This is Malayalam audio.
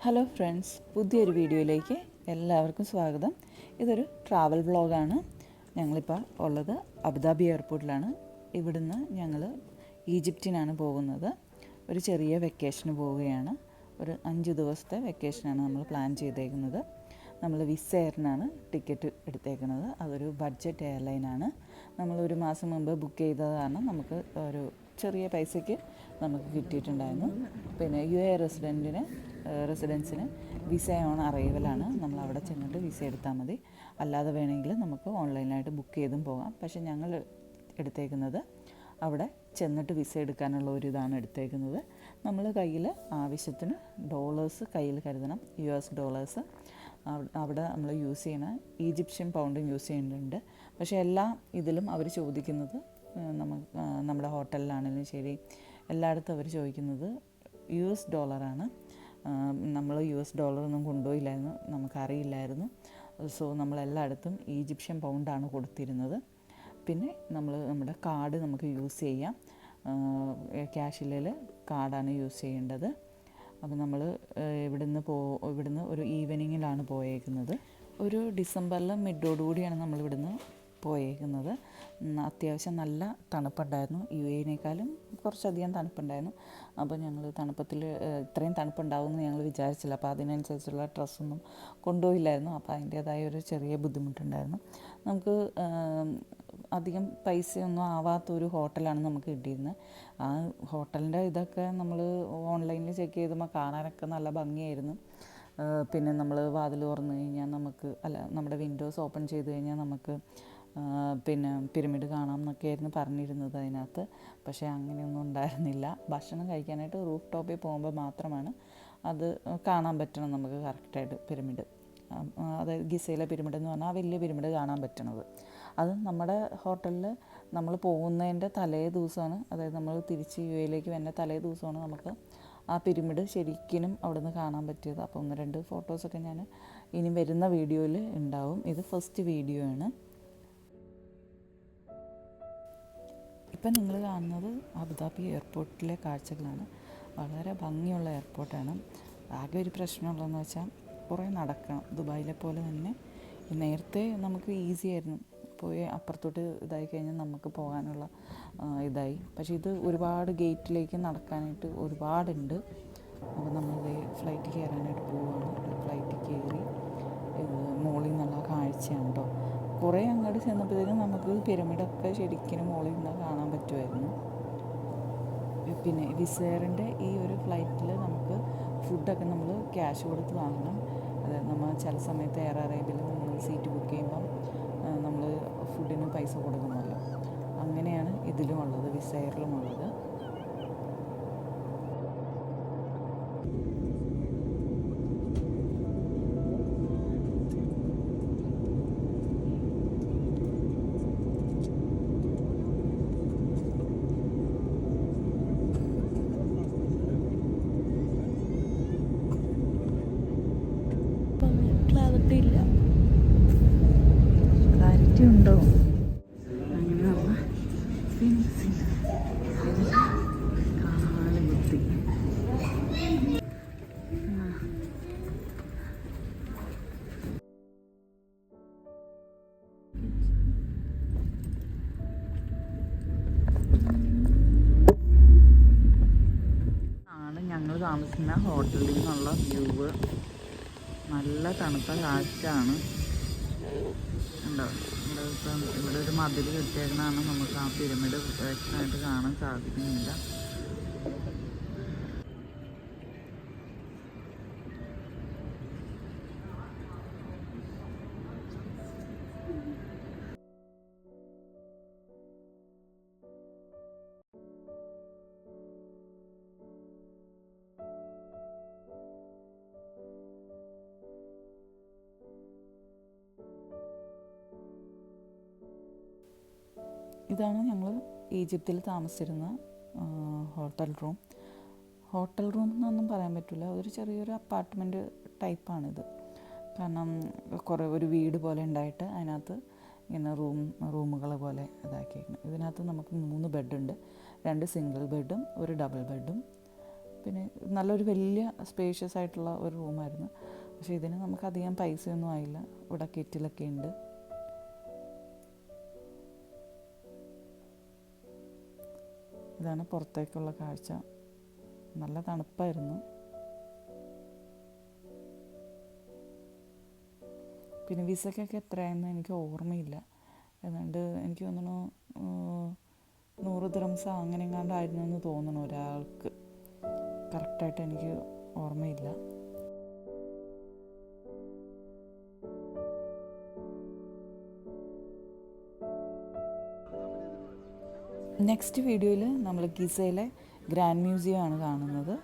ഹലോ ഫ്രണ്ട്സ്, പുതിയൊരു വീഡിയോയിലേക്ക് എല്ലാവർക്കും സ്വാഗതം. ഇതൊരു ട്രാവൽ വ്ളോഗാണ്. ഞങ്ങളിപ്പോൾ ഉള്ളത് അബുദാബി എയർപോർട്ടിലാണ്. ഇവിടുന്ന് ഞങ്ങൾ ഈജിപ്തിനാണ് പോകുന്നത്. ഒരു ചെറിയ വെക്കേഷന് പോവുകയാണ്. ഒരു 5 ദിവസത്തെ വെക്കേഷനാണ് നമ്മൾ പ്ലാൻ ചെയ്തേക്കുന്നത്. നമ്മൾ വിസ് എയറിനാണ് ടിക്കറ്റ് എടുത്തേക്കുന്നത്. അതൊരു ബഡ്ജറ്റ് എയർലൈനാണ്. നമ്മൾ ഒരു മാസം മുമ്പ് ബുക്ക് ചെയ്തതാണ്. നമുക്ക് ഒരു ചെറിയ പൈസയ്ക്ക് നമുക്ക് കിട്ടിയിട്ടുണ്ടായിരുന്നു. പിന്നെ UAE റെസിഡൻസിന് വിസ ഓൺ അറൈവലാണ്. നമ്മൾ അവിടെ ചെന്നിട്ട് വിസ എടുത്താൽ മതി. അല്ലാതെ വേണമെങ്കിൽ നമുക്ക് ഓൺലൈനായിട്ട് ബുക്ക് ചെയ്തും പോകാം. പക്ഷേ ഞങ്ങൾ എടുത്തേക്കുന്നത് അവിടെ ചെന്നിട്ട് വിസ എടുക്കാനുള്ള ഒരു ഇതാണ് എടുത്തേക്കുന്നത്. നമ്മൾ കയ്യിൽ ആവശ്യത്തിന് ഡോളേഴ്സ് കയ്യിൽ കരുതണം. US ഡോളേഴ്സ് അവിടെ നമ്മൾ യൂസ് ചെയ്യണ ഈജിപ്ഷ്യൻ പൗണ്ടും യൂസ് ചെയ്യുന്നുണ്ട്. പക്ഷേ എല്ലാ ഇതിലും അവർ ചോദിക്കുന്നത് നമ്മുടെ ഹോട്ടലിലാണെങ്കിലും ശരി, എല്ലായിടത്തും അവർ ചോദിക്കുന്നത് US ഡോളറാണ്. നമ്മൾ US ഡോളറൊന്നും കൊണ്ടുപോയില്ലായിരുന്നു, നമുക്കറിയില്ലായിരുന്നു. സോ നമ്മളെല്ലായിടത്തും ഈജിപ്ഷ്യൻ പൗണ്ടാണ് കൊടുത്തിരുന്നത്. പിന്നെ നമ്മുടെ കാർഡ് നമുക്ക് യൂസ് ചെയ്യാം. ക്യാഷിൽ കാർഡാണ് യൂസ് ചെയ്യേണ്ടത്. അപ്പോൾ നമ്മൾ ഇവിടുന്ന് ഒരു ഈവനിങ്ങിലാണ് പോയേക്കുന്നത്. ഒരു ഡിസംബറിൽ മിഡോടുകൂടിയാണ് നമ്മളിവിടുന്ന് പോയേക്കുന്നത്. അത്യാവശ്യം നല്ല തണുപ്പുണ്ടായിരുന്നു. UAEനേക്കാളും കുറച്ചധികം തണുപ്പുണ്ടായിരുന്നു. അപ്പോൾ ഞങ്ങൾ തണുപ്പത്തിൽ ഇത്രയും തണുപ്പുണ്ടാവുമെന്ന് ഞങ്ങൾ വിചാരിച്ചില്ല. അപ്പോൾ അതിനനുസരിച്ചുള്ള ഡ്രസ്സൊന്നും കൊണ്ടുപോയില്ലായിരുന്നു. അപ്പോൾ അതിൻ്റേതായ ഒരു ചെറിയ ബുദ്ധിമുട്ടുണ്ടായിരുന്നു. നമുക്ക് അധികം പൈസയൊന്നും ആവാത്തൊരു ഹോട്ടലാണ് നമുക്ക് കിട്ടിയിരുന്നത്. ആ ഹോട്ടലിൻ്റെ ഇതൊക്കെ നമ്മൾ ഓൺലൈനിൽ ചെക്ക് ചെയ്തുമ്പോൾ കാണാനൊക്കെ നല്ല ഭംഗിയായിരുന്നു. പിന്നെ നമ്മൾ വാതിൽ തുറന്നു കഴിഞ്ഞാൽ നമ്മുടെ വിൻഡോസ് ഓപ്പൺ ചെയ്ത് കഴിഞ്ഞാൽ നമുക്ക് പിന്നെ പിരമിഡ് കാണാം എന്നൊക്കെയായിരുന്നു പറഞ്ഞിരുന്നത് അതിനകത്ത്. പക്ഷേ അങ്ങനെയൊന്നും ഉണ്ടായിരുന്നില്ല. ഭക്ഷണം കഴിക്കാനായിട്ട് റൂഫ് ടോപ്പിൽ പോകുമ്പോൾ മാത്രമാണ് അത് കാണാൻ പറ്റണം നമുക്ക് കറക്റ്റായിട്ട് പിരമിഡ്. അതായത് ഗിസയിലെ പിരമിഡ് എന്ന് പറഞ്ഞാൽ ആ വലിയ പിരമിഡ് കാണാൻ പറ്റണത്. അത് നമ്മുടെ ഹോട്ടലിൽ നമ്മൾ പോകുന്നതിൻ്റെ തലേ ദിവസമാണ്, അതായത് നമ്മൾ തിരിച്ച് UAEയിലേക്ക് വരുന്ന തലേ ദിവസമാണ് നമുക്ക് ആ പിരമിഡ് ശരിക്കും അവിടെ നിന്ന് കാണാൻ പറ്റിയത്. അപ്പോൾ 1-2 ഫോട്ടോസൊക്കെ ഞാൻ ഇനി വരുന്ന വീഡിയോയിൽ ഉണ്ടാവും. ഇത് ഫസ്റ്റ് വീഡിയോ ആണ്. ഇപ്പം നിങ്ങൾ കാണുന്നത് അബുദാബി എയർപോർട്ടിലെ കാഴ്ചകളാണ്. വളരെ ഭംഗിയുള്ള എയർപോർട്ടാണ്. ആകെ ഒരു പ്രശ്നമുള്ളതെന്ന് വെച്ചാൽ കുറേ നടക്കണം. ദുബായിലെ പോലെ തന്നെ നേരത്തെ നമുക്ക് ഈസി ആയിരുന്നു, പോയി അപ്പുറത്തോട്ട് ഇതായി കഴിഞ്ഞാൽ നമുക്ക് പോകാനുള്ള ഇതായി. പക്ഷേ ഇത് ഒരുപാട് ഗേറ്റിലേക്ക് നടക്കാനായിട്ട് ഒരുപാടുണ്ട്. അപ്പോൾ നമ്മൾ ഫ്ലൈറ്റ് കയറാനായിട്ട് പോവുകയാണ്. ഫ്ലൈറ്റ് കയറി മുകളിൽ നിന്നുള്ള കാഴ്ചയാണ് കേട്ടോ. കുറേ അങ്ങോട്ട് ചെന്നപ്പോഴത്തേക്കും നമുക്ക് പിരമിഡൊക്കെ ശരിക്കും മുകളിൽ നിന്ന് കാണാൻ പറ്റുമായിരുന്നു. പിന്നെ വിസ് എയറിൻ്റെ ഈ ഒരു ഫ്ലൈറ്റിൽ നമുക്ക് ഫുഡൊക്കെ നമ്മൾ ക്യാഷ് കൊടുത്ത് വാങ്ങണം. അതായത് നമ്മൾ ചില സമയത്ത് എയർ അറേബ്യയിൽ നമ്മൾ സീറ്റ് ബുക്ക് ചെയ്യുമ്പം നമ്മൾ ഫുഡിന് പൈസ കൊടുക്കണമല്ലോ. അങ്ങനെയാണ് ഇതിലും ഉള്ളത്, വിസ് എയറിലും ഉള്ളത്. ക്ലാരിറ്റിയില്ല, ക്ലാരിറ്റി ഉണ്ടോ? അങ്ങനെ നമ്മൾ കാണാൻ ബുദ്ധി. ആണ് ഞങ്ങൾ താമസിക്കുന്ന ഹോട്ടലിൽ നിന്നുള്ള വ്യൂ. നല്ല തണുത്ത കാറ്റാണ്. ഉണ്ടോ? ഇപ്പം ഇവിടെ ഒരു മതിൽ കെട്ടിയേക്കണതാണ്. നമുക്ക് ആ പിരമിഡ് വ്യക്തമായിട്ട് കാണാൻ സാധിക്കുന്നില്ല. ഇതാണ് ഞങ്ങൾ ഈജിപ്തിൽ താമസിച്ചിരുന്ന ഹോട്ടൽ റൂം എന്നൊന്നും പറയാൻ പറ്റില്ല. ഒരു ചെറിയൊരു അപ്പാർട്ട്മെൻറ്റ് ടൈപ്പാണിത്. കാരണം ഒരു വീട് പോലെ ഉണ്ടായിട്ട് അതിനകത്ത് ഇങ്ങനെ റൂമുകൾ പോലെ ഇതാക്കിയിരിക്കണം. ഇതിനകത്ത് നമുക്ക് 3 ബെഡുണ്ട്. 2 സിംഗിൾ ബെഡും 1 ഡബിൾ ബെഡും. പിന്നെ നല്ലൊരു വലിയ സ്പേഷ്യസ് ആയിട്ടുള്ള ഒരു റൂമായിരുന്നു. പക്ഷേ ഇതിന് നമുക്കധികം പൈസയൊന്നും ആയില്ല. ഇവിടെ കെറ്റിലൊക്കെ ഉണ്ട്. ഇതാണ് പുറത്തേക്കുള്ള കാഴ്ച. നല്ല തണുപ്പായിരുന്നു. പിന്നെ വിസയ്ക്കൊക്കെ എത്രയാണെന്ന് എനിക്ക് ഓർമ്മയില്ല. ഏതാണ്ട് എനിക്ക് തോന്നുന്നു 100 ദിറംസ് അങ്ങനെ എങ്ങാണ്ടായിരുന്നു എന്ന് തോന്നുന്നു ഒരാൾക്ക്. കറക്റ്റായിട്ട് എനിക്ക് ഓർമ്മയില്ല. നെക്സ്റ്റ് വീഡിയോയിൽ നമ്മൾ ഗിസയിലെ ഗ്രാൻഡ് മ്യൂസിയം ആണ് കാണുന്നത്.